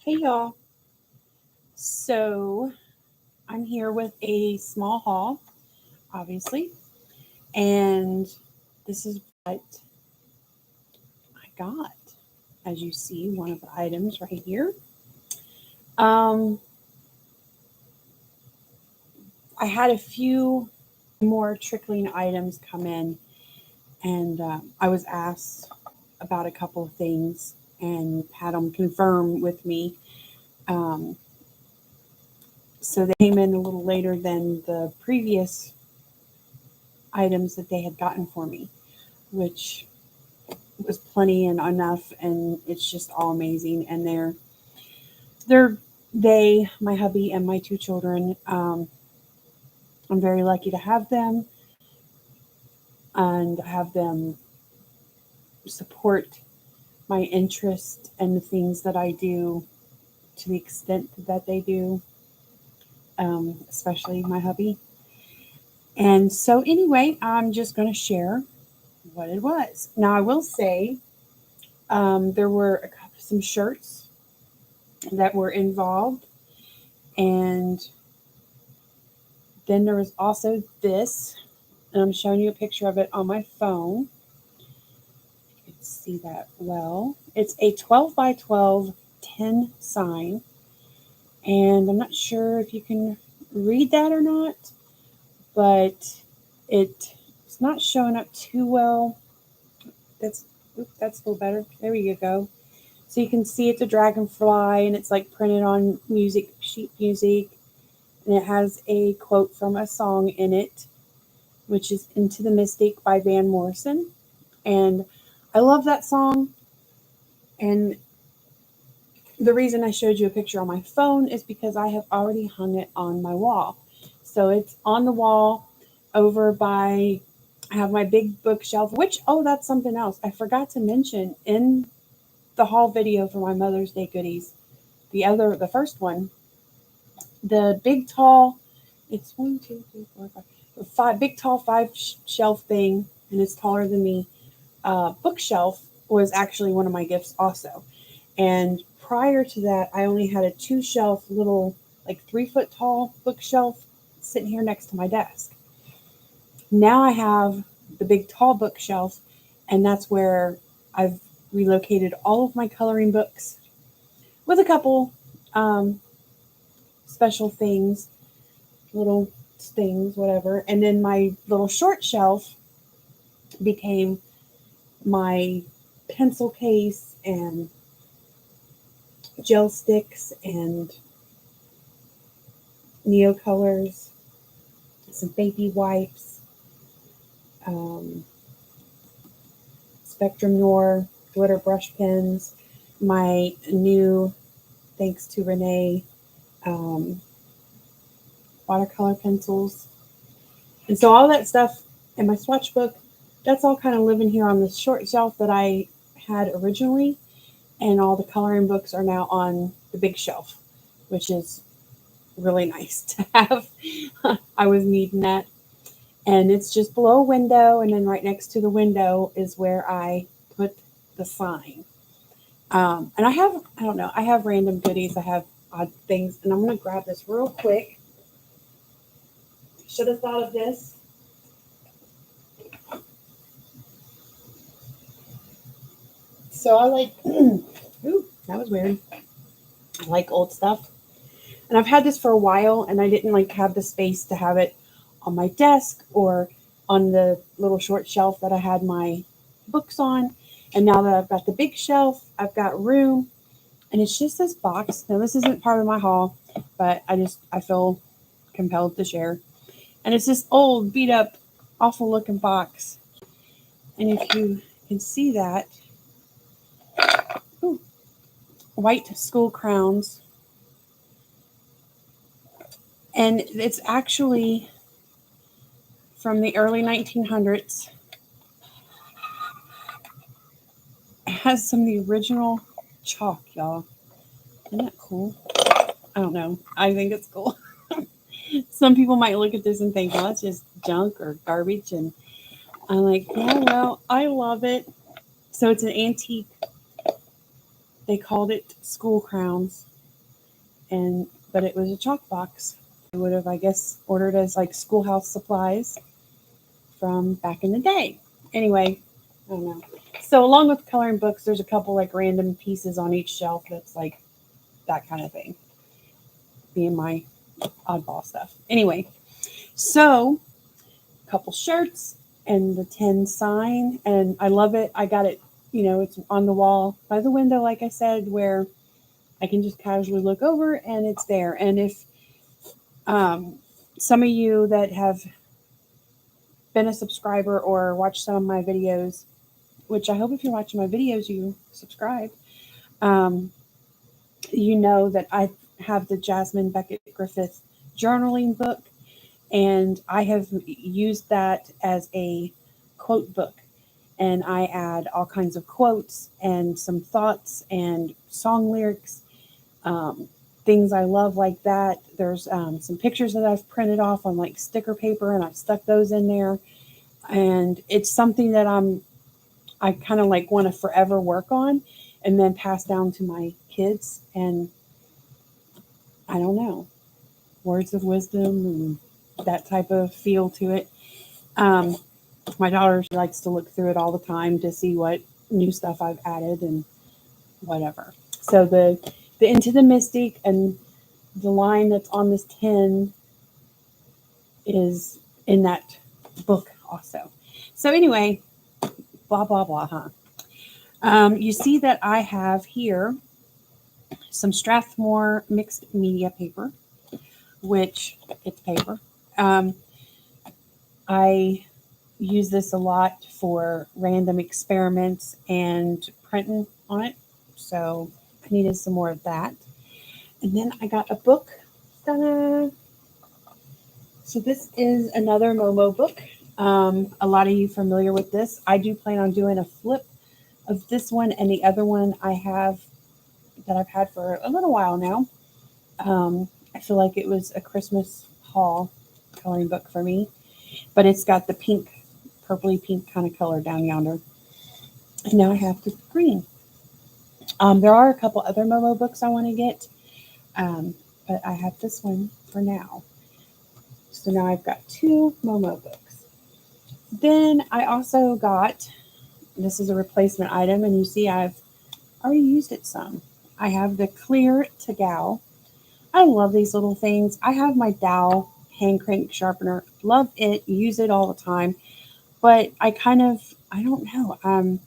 Hey y'all. So I'm here with a small haul, obviously, and this is what I got. As you see, one of the items right here. Um, I had a few more trickling items come in, and I was asked about a couple of things and had them confirm with me. Um, so they came in a little later than the previous items that they had gotten for me, which was plenty and enough, and it's just all amazing. And they're my hubby and my two children. I'm very lucky to have them and have them support my interest and the things that I do to the extent that they do, especially my hubby. And so, anyway, I'm just going to share what it was. Now, I will say there were some shirts that were involved, and then there was also this, and I'm showing you a picture of it on my phone. You can see that well. It's a 12 by 12 tin sign, and I'm not sure if you can read that or not, but it's not showing up too well. That's a little better. There you go. So you can see it's a dragonfly, and it's like printed on sheet music, and it has a quote from a song in it, which is Into the Mystic by Van Morrison. And I love that song. And the reason I showed you a picture on my phone is because I have already hung it on my wall. So it's on the wall over by, I have my big bookshelf, which, oh, that's something else. I forgot to mention in the haul video for my Mother's Day goodies, the first one, the big tall, it's one, two, three, four, five, big tall shelf thing, and it's taller than me. Bookshelf was actually one of my gifts also. And prior to that, I only had a two shelf little, like 3 foot tall bookshelf sitting here next to my desk. Now I have the big tall bookshelf, and that's where I've relocated all of my coloring books with a couple um, special things, little things, whatever. And then my little short shelf became my pencil case and gel sticks and Neocolors, some baby wipes, um, Spectrum Noir glitter brush pens, my new, thanks to Renee, um, watercolor pencils. And so all that stuff in my swatch book, that's all kind of living here on the short shelf that I had originally. And all the coloring books are now on the big shelf, which is really nice to have. I was needing that. And it's just below a window, and then right next to the window is where I put the sign. And I don't know, I have random goodies, I have odd things, and I'm going to grab this real quick. Should have thought of this. So I like, ooh, that was weird. I like old stuff. And I've had this for a while, and I didn't like have the space to have it on my desk or on the little short shelf that I had my books on. And now that I've got the big shelf, I've got room, and it's just this box. Now this isn't part of my haul, but I feel compelled to share. And it's this old, beat up, awful looking box. And if you can see that, ooh, white school crowns. And it's actually from the early 1900s. It has some of the original chalk, y'all. Isn't that cool? I don't know. I think it's cool. Some people might look at this and think, well, that's just junk or garbage. And I'm like, yeah, well, I love it. So it's an antique. They called it school crowns. but it was a chalk box. I would have, I guess, ordered as like schoolhouse supplies from back in the day. Anyway, I don't know. So along with coloring books, there's a couple like random pieces on each shelf that's like that kind of thing, being my oddball stuff. Anyway, so a couple shirts and the 10 sign, and I love it. I got it, it's on the wall by the window, like I said, where I can just casually look over and it's there. And if some of you that have been a subscriber or watched some of my videos, which I hope if you're watching my videos, you subscribe, you know that I have the Jasmine Beckett Griffith journaling book, and I have used that as a quote book. And I add all kinds of quotes and some thoughts and song lyrics, things I love like that. There's some pictures that I've printed off on like sticker paper, and I've stuck those in there. And it's something that I kind of like want to forever work on and then pass down to my kids. And I don't know, words of wisdom and that type of feel to it. My daughter likes to look through it all the time to see what new stuff I've added and whatever. So the Into the Mystic and the line that's on this tin is in that book also. So anyway, blah, blah, blah, huh? You see that I have here some Strathmore mixed media paper, which it's paper. I use this a lot for random experiments and printing on it. So I needed some more of that. And then I got a book. Ta-da! So this is another Momo book. A lot of you familiar with this. I do plan on doing a flip of this one and the other one I have that I've had for a little while now. I feel like it was a Christmas haul coloring book for me, but it's got the pink, purpley pink kind of color down yonder. And now I have the green. There are a couple other Momo books I want to get, but I have this one for now. So now I've got 2 Momo books. Then I also got, this is a replacement item, and you see I've already used it some. I have the clear Tagau. I love these little things. I have my Dow hand crank sharpener. Love it. Use it all the time. But I don't know.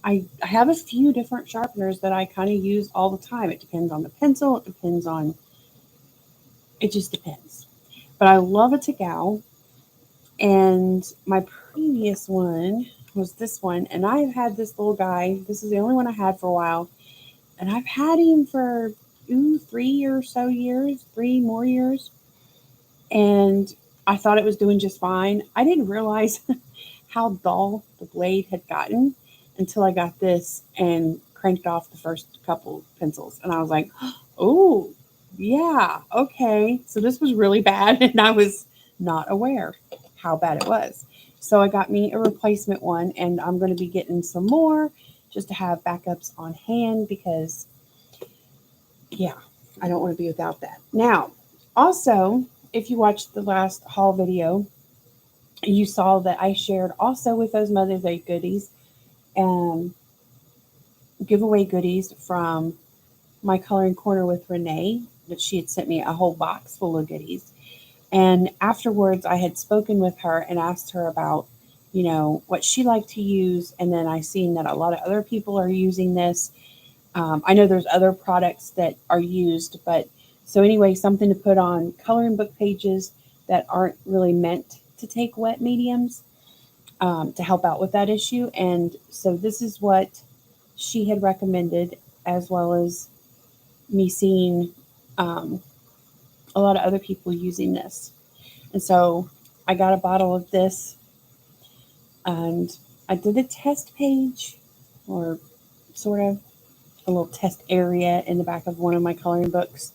I have a few different sharpeners that I kind of use all the time. It depends on the pencil. It just depends. But I love a Tagau. And my previous one was this one. And I've had this little guy. This is the only one I had for a while. And I've had him for 3 or so years, 3 more years. And I thought it was doing just fine. I didn't realize how dull the blade had gotten until I got this and cranked off the first couple pencils. And I was like, oh, yeah, okay. So this was really bad. And I was not aware how bad it was. So I got me a replacement one, and I'm going to be getting some more just to have backups on hand because, yeah, I don't want to be without that. Now, also, if you watched the last haul video, you saw that I shared also with those Mother's Day goodies and giveaway goodies from my Coloring Corner with Renee, that she had sent me a whole box full of goodies. And afterwards, I had spoken with her and asked her about, what she liked to use. And then I seen that a lot of other people are using this. I know there's other products that are used, but so anyway, something to put on coloring book pages that aren't really meant to take wet mediums to help out with that issue. And so this is what she had recommended, as well as me seeing a lot of other people using this. And so I got a bottle of this, and I did a test page, or sort of a little test area in the back of one of my coloring books,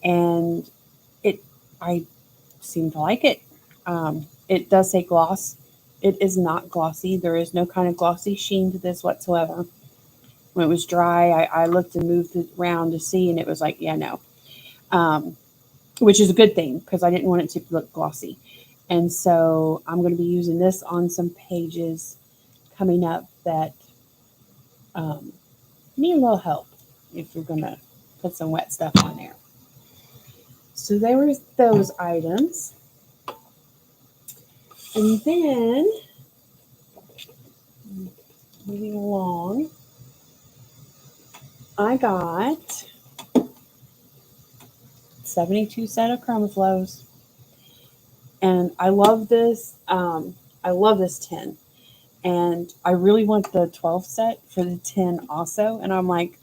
and I seem to like it. It does say gloss. It is not glossy. There is no kind of glossy sheen to this whatsoever. When it was dry, I looked and moved it around to see, and it was like, yeah, no. Um, which is a good thing because I didn't want it to look glossy. And so I'm going to be using this on some pages coming up that um, need a little help if you're going to put some wet stuff on there. So there was those items. And then moving along, I got 72 set of chroma flows. And I love this. I love this tin. And I really want the 12 set for the 10 also. And I'm like,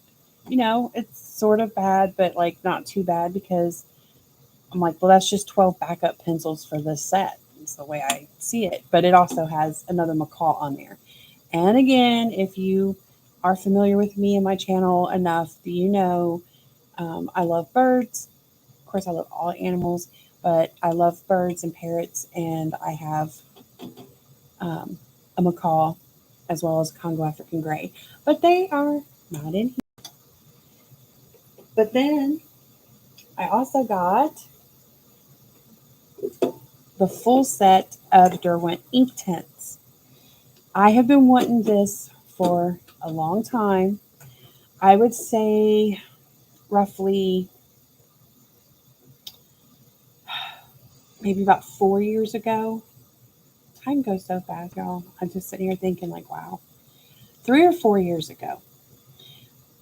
it's sort of bad, but like not too bad because I'm like, well, that's just 12 backup pencils for this set. It's the way I see it. But it also has another macaw on there. And again, if you are familiar with me and my channel enough, do you know I love birds. Of course, I love all animals, but I love birds and parrots, and I have a macaw as well as a Congo African gray. But they are not in here. But then I also got the full set of Derwent ink tints. I have been wanting this for a long time. I would say roughly maybe about 4 years ago. Time goes so fast, y'all. I'm just sitting here thinking like, wow. 3 or 4 years ago,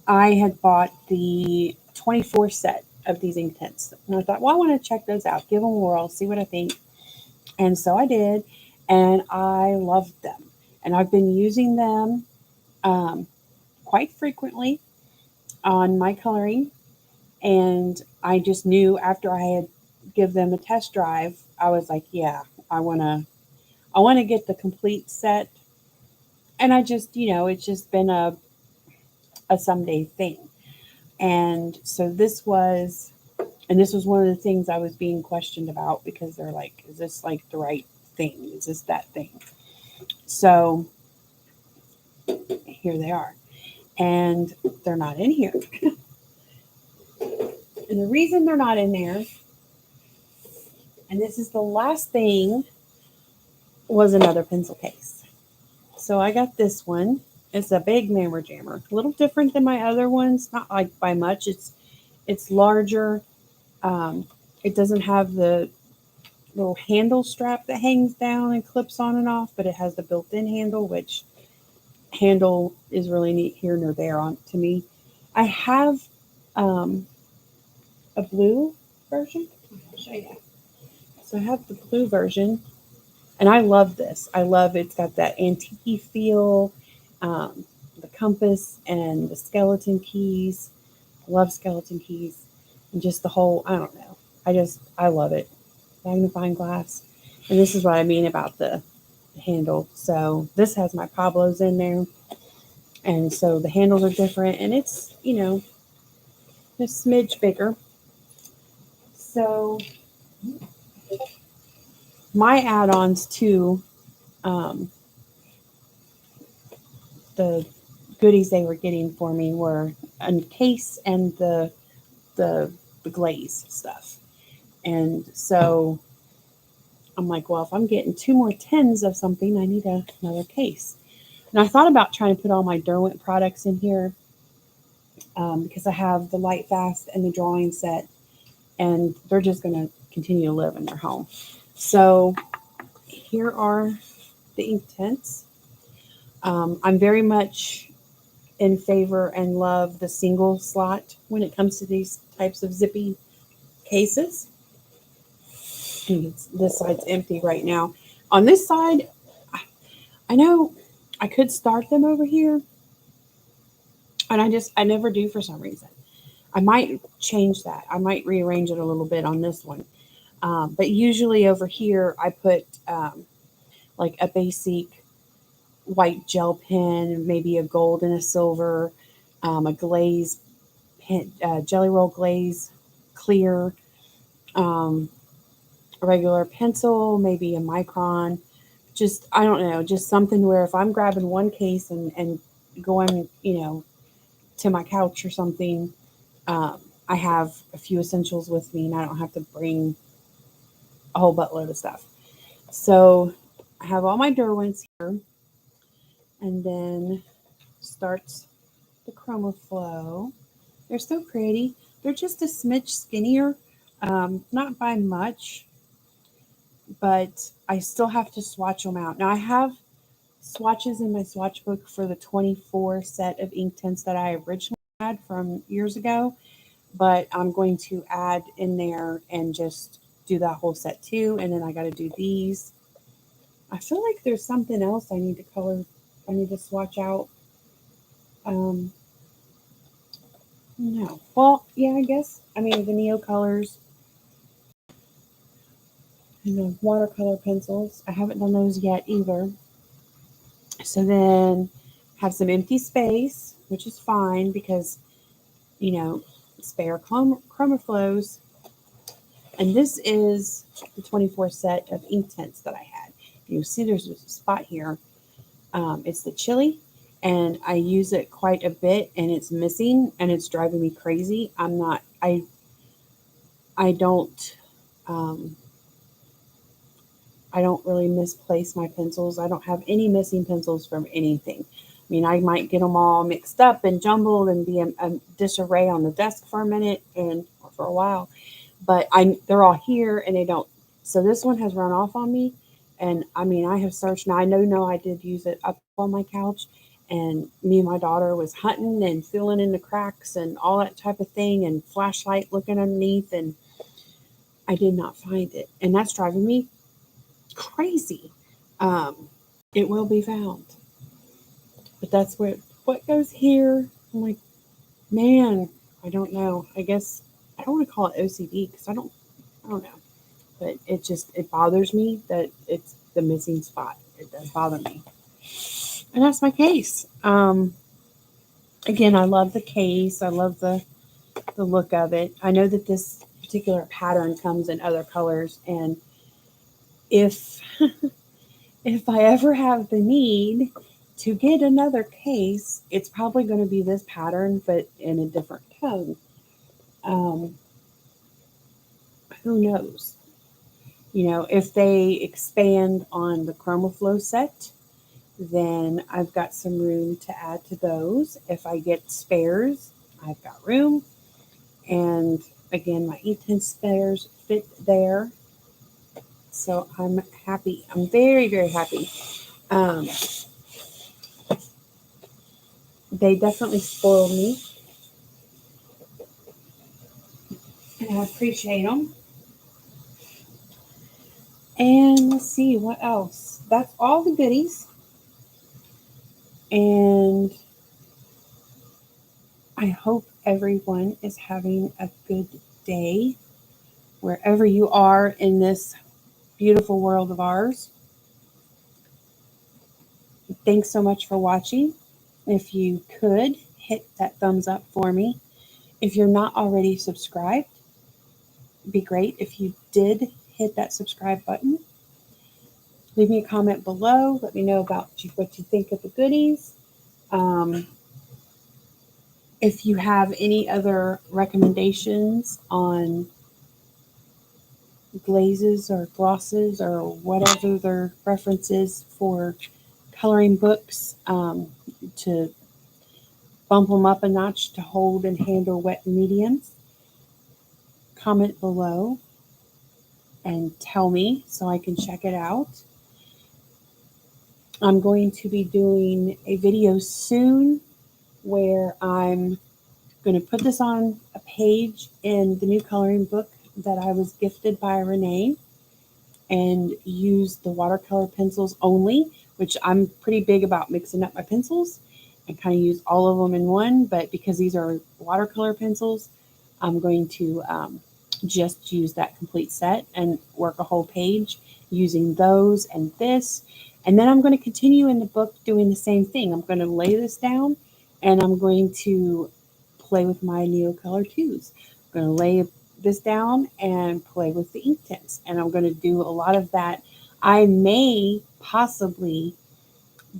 I had bought the 24 set of these ink tints. And I thought, well, I want to check those out, give them a whirl, see what I think. And so I did, and I loved them. And I've been using them quite frequently on my coloring. And I just knew after I had give them a test drive, I was like, yeah, I want to get the complete set. And I just, it's just been a someday thing. And so this was one of the things I was being questioned about because they're like, is this like the right thing? Is this that thing? So here they are. And they're not in here. And the reason they're not in there, and this is the last thing, was another pencil case. So I got this one. It's a big Mammer Jammer. A little different than my other ones, not like by much. It's larger. It doesn't have the little handle strap that hangs down and clips on and off, but it has the built-in handle, which handle is really neat here nor there on to me. I have a blue version. I'll show you. So I have the blue version, and I love this. I love it's got that antique feel, the compass and the skeleton keys. I love skeleton keys, and just the whole. I don't know. I love it. Magnifying glass, and this is what I mean about the handle. So this has my Pablos in there, and so the handles are different, and it's a smidge bigger. So my add-ons to the goodies they were getting for me were a case and the glaze stuff. And so I'm like, well, if I'm getting 2 more tins of something, I need another case. And I thought about trying to put all my Derwent products in here because I have the Light Fast and the drawing set, and they're just going to continue to live in their home. So here are the ink tints. I'm very much in favor and love the single slot when it comes to these types of zippy cases. This side's empty right now. On this side, I know I could start them over here, and I never do for some reason. I might change that. I might rearrange it a little bit on this one. But usually over here, I put like a basic white gel pen, maybe a gold and a silver, a glaze pen, jelly roll glaze, clear, a regular pencil, maybe a micron. Just I don't know, just something where if I'm grabbing one case and going, to my couch or something, I have a few essentials with me and I don't have to bring a whole buttload of stuff. So I have all my Derwents here, and then starts the Chroma Flow. They're so pretty. They're just a smidge skinnier, not by much, but I still have to swatch them out. Now I have swatches in my swatch book for the 24 set of ink tints that I originally had from years ago, but I'm going to add in there and just do that whole set too. And then I got to do these. I feel like there's something else I need to color. I need to swatch out. Um, no. Well, yeah, I guess. I mean, the Neo colors and the watercolor pencils. I haven't done those yet either. So then have some empty space, which is fine because, you know, spare chroma flows. And this is the 24 set of ink tints that I had. You see there's a spot here. It's the chili, and I use it quite a bit, and it's missing, and it's driving me crazy. I don't, um, I don't really misplace my pencils. I don't have any missing pencils from anything. I mean, I might get them all mixed up and jumbled and be a disarray on the desk for a minute and or for a while, but they're all here and they don't. So this one has run off on me, and I mean, I have searched. Now I know I did use it up on my couch, and me and my daughter was hunting and filling in the cracks and all that type of thing, and flashlight looking underneath, and I did not find it, and that's driving me crazy. Um, it will be found, but that's what goes here. I'm like, man, I don't know. I guess I don't want to call it OCD because I don't know, but it bothers me that it's the missing spot. It does bother me, and that's my case. Again, I love the case. I love the look of it. I know that this particular pattern comes in other colors, and if if I ever have the need to get another case, it's probably going to be this pattern, but in a different tone. Um, who knows? You know, if they expand on the ChromaFlow set, then I've got some room to add to those. If I get spares, I've got room. And again, my E10 spares fit there. So I'm happy. I'm very, very happy. Um, they definitely spoiled me, and I appreciate them. And let's see what else. That's all the goodies. And I hope everyone is having a good day wherever you are in this beautiful world of ours. Thanks so much for watching. If you could hit that thumbs up for me. If you're not already subscribed, it'd be great if you did hit that subscribe button. Leave me a comment below. Let me know about what you think of the goodies. If you have any other recommendations on glazes or glosses or whatever their preference is for coloring books, to bump them up a notch to hold and handle wet mediums, comment below and tell me so I can check it out. I'm going to be doing a video soon where I'm going to put this on a page in the new coloring book that I was gifted by Renee, and use the watercolor pencils only, which I'm pretty big about mixing up my pencils and kind of use all of them in one. But because these are watercolor pencils, I'm going to just use that complete set and work a whole page using those and this. And then I'm going to continue in the book doing the same thing. I'm going to lay this down and I'm going to play with my Neocolor 2s. I'm going to lay this down and play with the ink tints. And I'm going to do a lot of that. I may possibly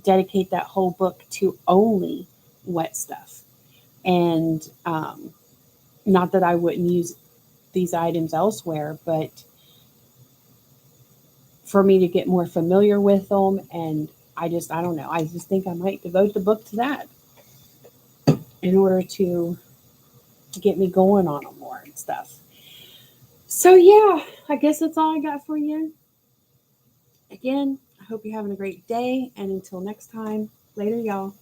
dedicate that whole book to only wet stuff. And not that I wouldn't use these items elsewhere, but for me to get more familiar with them, and I don't know, I just think I might devote the book to that in order to get me going on them more and stuff. So yeah, I guess that's all I got for you. Again, I hope you're having a great day, and until next time, later, y'all.